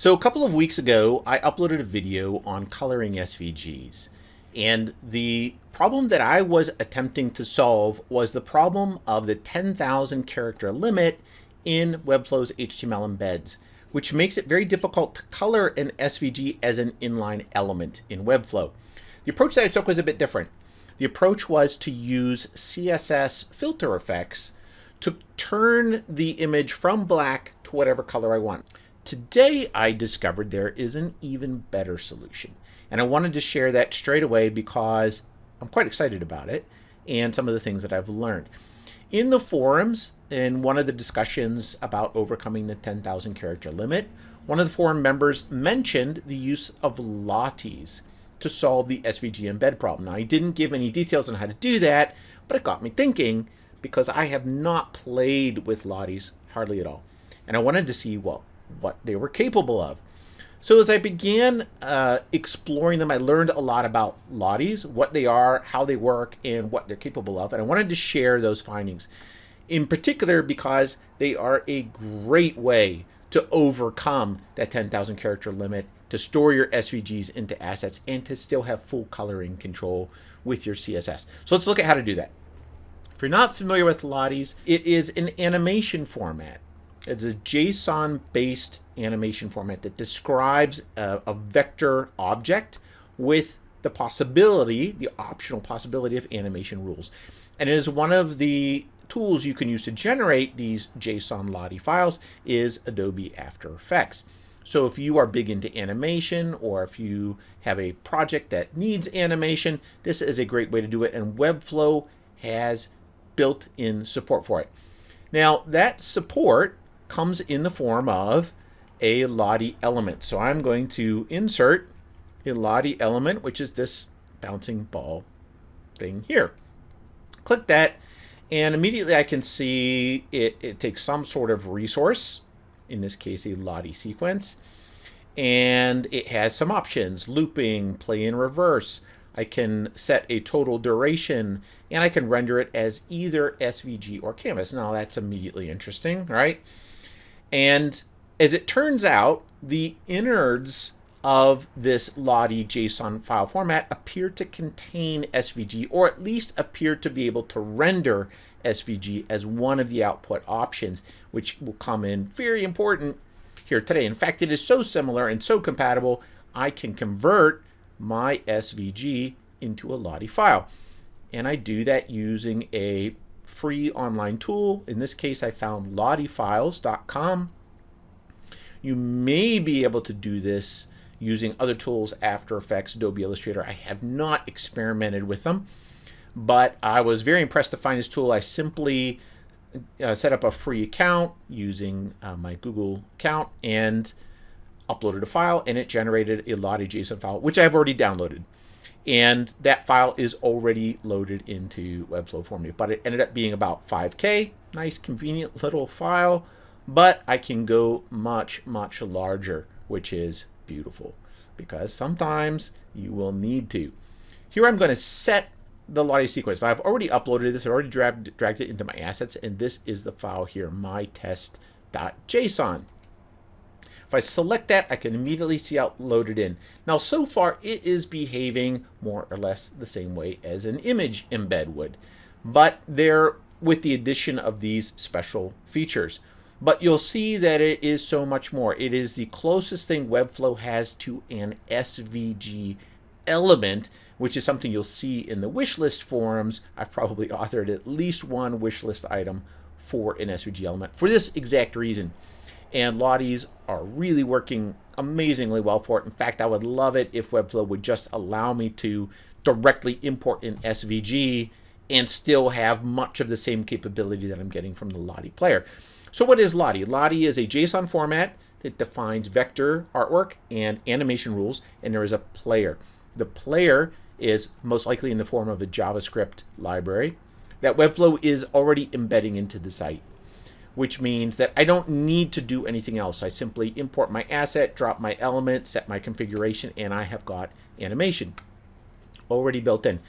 So a couple of weeks ago, I uploaded a video on coloring SVGs. And the problem that I was attempting to solve was the problem of the 10,000 character limit in Webflow's HTML embeds, which makes it very difficult to color an SVG as an inline element in Webflow. The approach that I took was a bit different. The approach was to use CSS filter effects to turn the image from black to whatever color I want. Today, I discovered there is an even better solution. And I wanted to share that straight away because I'm quite excited about it and some of the things that I've learned. In the forums, in one of the discussions about overcoming the 10,000 character limit, one of the forum members mentioned the use of Lotties to solve the SVG embed problem. Now, I didn't give any details on how to do that, but it got me thinking because I have not played with Lotties hardly at all. And I wanted to see what they were capable of. So as I began exploring them, I learned a lot about Lotties, what they are, how they work, and what they're capable of. And I wanted to share those findings, in particular because they are a great way to overcome that 10,000 character limit, to store your SVGs into assets, and to still have full coloring control with your CSS. So let's look at how to do that. If you're not familiar with Lotties, it is an animation format. It's a JSON-based animation format that describes a vector object with the possibility, the optional possibility of animation rules. And it is one of the tools you can use to generate these JSON Lottie files is Adobe After Effects. So if you are big into animation, or if you have a project that needs animation, this is a great way to do it. And Webflow has built-in support for it. Now, that support comes in the form of a Lottie element. So I'm going to insert a Lottie element, which is this bouncing ball thing here. Click that, and immediately I can see it takes some sort of resource, in this case a Lottie sequence, and it has some options: looping, play in reverse. I can set a total duration, and I can render it as either SVG or canvas. Now that's immediately interesting, right? And as it turns out, the innards of this Lottie JSON file format appear to contain SVG, or at least appear to be able to render SVG as one of the output options, which will come in very important here today. In fact, it is so similar and so compatible, I can convert my SVG into a Lottie file. And I do that using a free online tool. In this case, I found lottiefiles.com. You may be able to do this using other tools, After Effects, Adobe Illustrator. I have not experimented with them, but I was very impressed to find this tool. I simply set up a free account using my Google account and uploaded a file, and it generated a Lottie JSON file, which I've already downloaded. And that file is already loaded into Webflow for me, but it ended up being about 5K. Nice, convenient little file, but I can go much, much larger, which is beautiful, because sometimes you will need to. Here I'm going to set the Lottie sequence. I've already uploaded this. I've already dragged it into my assets, and this is the file here, mytest.json. If I select that, I can immediately see how it loaded in. Now, so far, it is behaving more or less the same way as an image embed would, but they're with the addition of these special features. But you'll see that it is so much more. It is the closest thing Webflow has to an SVG element, which is something you'll see in the wishlist forums. I've probably authored at least one wishlist item for an SVG element for this exact reason. And Lotties are really working amazingly well for it. In fact, I would love it if Webflow would just allow me to directly import an SVG and still have much of the same capability that I'm getting from the Lottie player. So what is Lottie? Lottie is a JSON format that defines vector artwork and animation rules, and there is a player. The player is most likely in the form of a JavaScript library that Webflow is already embedding into the site, which means that I don't need to do anything else. I simply import my asset, drop my element, set my configuration, and I have got animation already built in.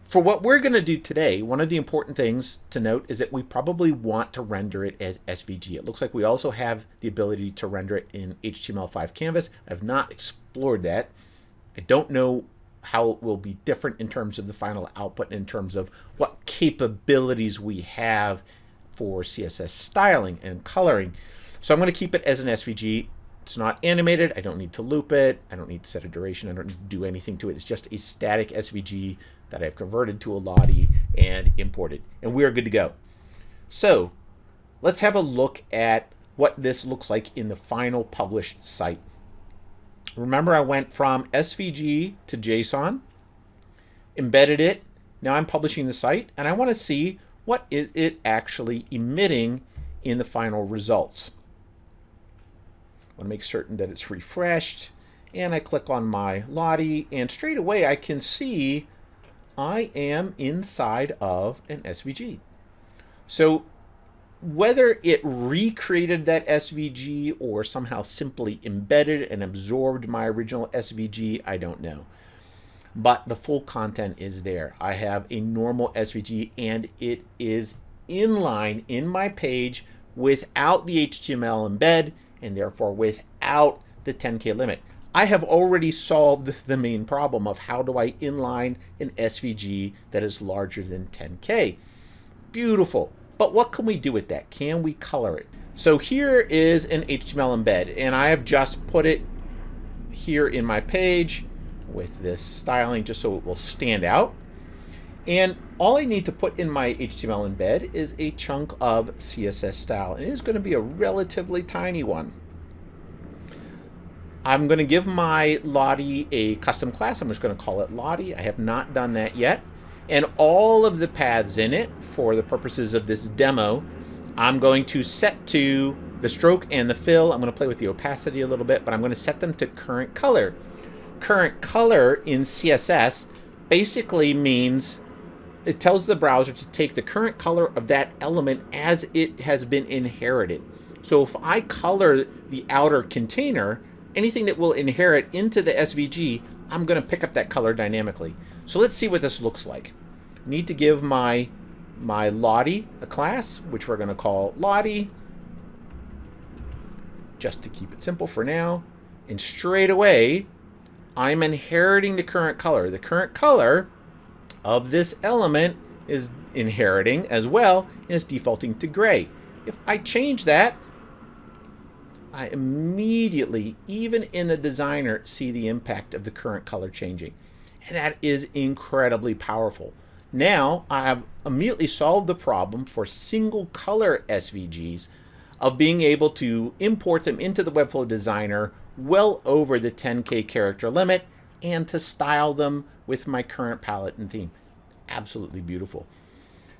For what we're going to do today, one of the important things to note is that we probably want to render it as SVG. It looks like we also have the ability to render it in HTML5 canvas. I've not explored that. I don't know how it will be different in terms of the final output, in terms of what capabilities we have for CSS styling and coloring. So I'm going to keep it as an SVG. It's not animated. I don't need to loop it. I don't need to set a duration. I don't need to do anything to it. It's just a static SVG that I've converted to a Lottie and imported. And we are good to go. So let's have a look at what this looks like in the final published site. Remember, I went from SVG to JSON, embedded it. Now I'm publishing the site, and I want to see what is it actually emitting in the final results. I want to make certain that it's refreshed, and I click on my Lottie, and straight away I can see I am inside of an SVG. So whether it recreated that SVG or somehow simply embedded and absorbed my original SVG, I don't know. But the full content is there. I have a normal SVG, and it is inline in my page without the HTML embed, and therefore without the 10K limit. I have already solved the main problem of how do I inline an SVG that is larger than 10K. Beautiful. But what can we do with that? Can we color it? So here is an HTML embed, and I have just put it here in my page with this styling just so it will stand out. And all I need to put in my HTML embed is a chunk of CSS style, and it is going to be a relatively tiny one. I'm going to give my Lottie a custom class. I'm just going to call it Lottie. I have not done that yet. And all of the paths in it, for the purposes of this demo, I'm going to set to the stroke and the fill. I'm going to play with the opacity a little bit, but I'm going to set them to current color. Current color in CSS basically means it tells the browser to take the current color of that element as it has been inherited. So if I color the outer container, anything that will inherit into the SVG, I'm going to pick up that color dynamically. So let's see what this looks like. I need to give my Lottie a class, which we're going to call Lottie, just to keep it simple for now. And straight away, I'm inheriting the current color. The current color of this element is inheriting as well, and is defaulting to gray. If I change that, I immediately, even in the designer, see the impact of the current color changing. And that is incredibly powerful. Now I have immediately solved the problem for single color SVGs of being able to import them into the Webflow designer well over the 10K character limit and to style them with my current palette and theme. Absolutely beautiful.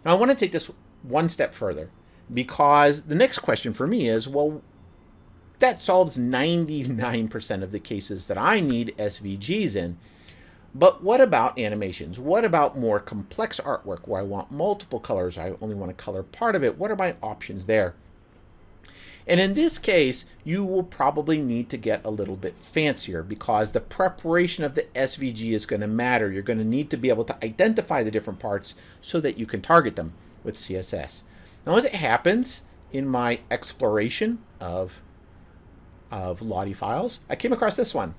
Now I want to take this one step further, because the next question for me is, well, that solves 99% of the cases that I need SVGs in. But what about animations? What about more complex artwork where I want multiple colors? I only want to color part of it. What are my options there? And in this case, you will probably need to get a little bit fancier, because the preparation of the SVG is going to matter. You're going to need to be able to identify the different parts so that you can target them with CSS. Now, as it happens, in my exploration of Lottie files, I came across this one,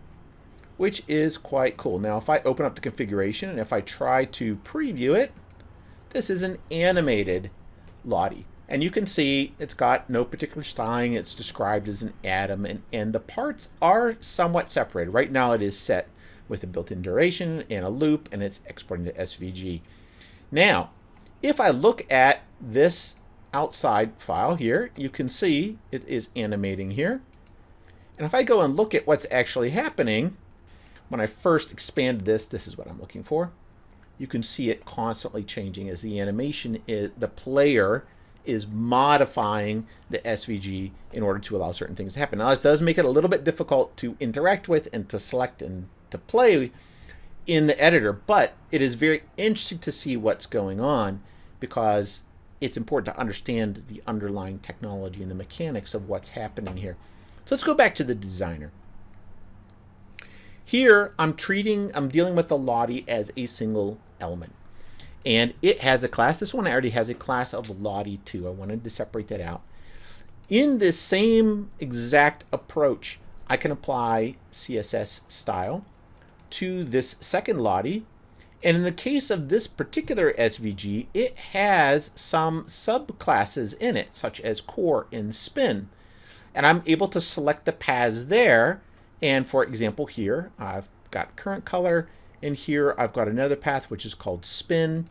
which is quite cool. Now, if I open up the configuration and if I try to preview it, this is an animated Lottie. And you can see it's got no particular styling. It's described as an atom, and the parts are somewhat separated. Right now it is set with a built-in duration and a loop, and it's exporting to SVG. Now, if I look at this outside file here, you can see it is animating here. And if I go and look at what's actually happening, when I first expanded this is what I'm looking for. You can see it constantly changing as the animation is, the player is modifying the SVG in order to allow certain things to happen. Now, this does make it a little bit difficult to interact with and to select and to play in the editor, but it is very interesting to see what's going on, because it's important to understand the underlying technology and the mechanics of what's happening here. So let's go back to the designer. Here, I'm dealing with the Lottie as a single element. And it has a class. This one already has a class of Lottie too. I wanted to separate that out. In this same exact approach, I can apply CSS style to this second Lottie. And in the case of this particular SVG, it has some subclasses in it, such as core and spin. And I'm able to select the paths there. And for example, here I've got current color, and here I've got another path which is called spin.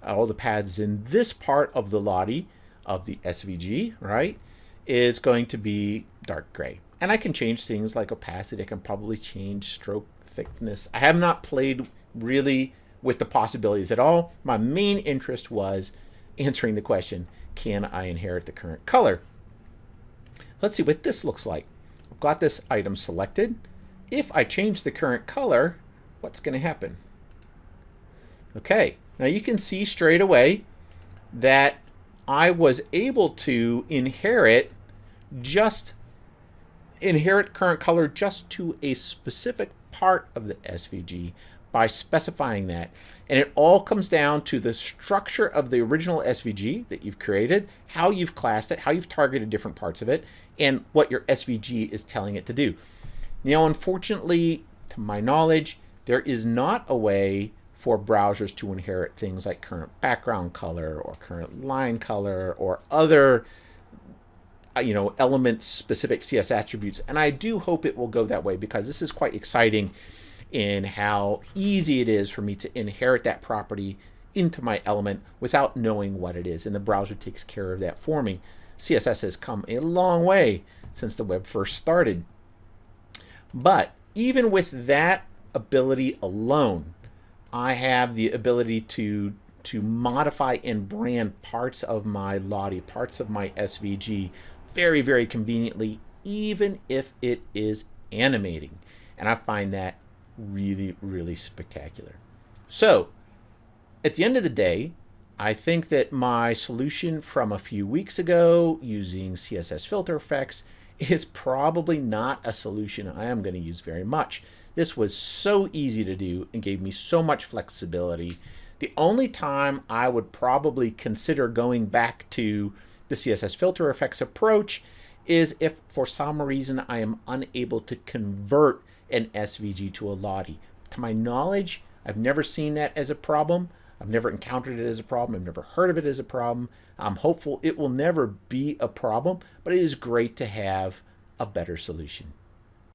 All the paths in this part of the Lottie of the SVG, right, is going to be dark gray. And I can change things like opacity. I can probably change stroke thickness. I have not played really with the possibilities at all. My main interest was answering the question, can I inherit the current color? Let's see what this looks like. I've got this item selected. If I change the current color, what's going to happen? Okay, now you can see straight away that I was able to inherit current color just to a specific part of the SVG by specifying that. And it all comes down to the structure of the original SVG that you've created, how you've classed it, how you've targeted different parts of it, and what your SVG is telling it to do. Now, unfortunately, to my knowledge, there is not a way for browsers to inherit things like current background color or current line color or other element specific CS attributes. And I do hope it will go that way, because this is quite exciting in how easy it is for me to inherit that property into my element without knowing what it is. And the browser takes care of that for me. CSS has come a long way since the web first started. But even with that ability alone, I have the ability to modify and brand parts of my Lottie, parts of my SVG very, very conveniently, even if it is animating. And I find that really, really spectacular. So at the end of the day, I think that my solution from a few weeks ago using CSS filter effects is probably not a solution I am going to use very much. This was so easy to do and gave me so much flexibility. The only time I would probably consider going back to the CSS filter effects approach is if for some reason I am unable to convert an SVG to a Lottie. To my knowledge, I've never seen that as a problem. I've never encountered it as a problem. I've never heard of it as a problem. I'm hopeful it will never be a problem, but it is great to have a better solution.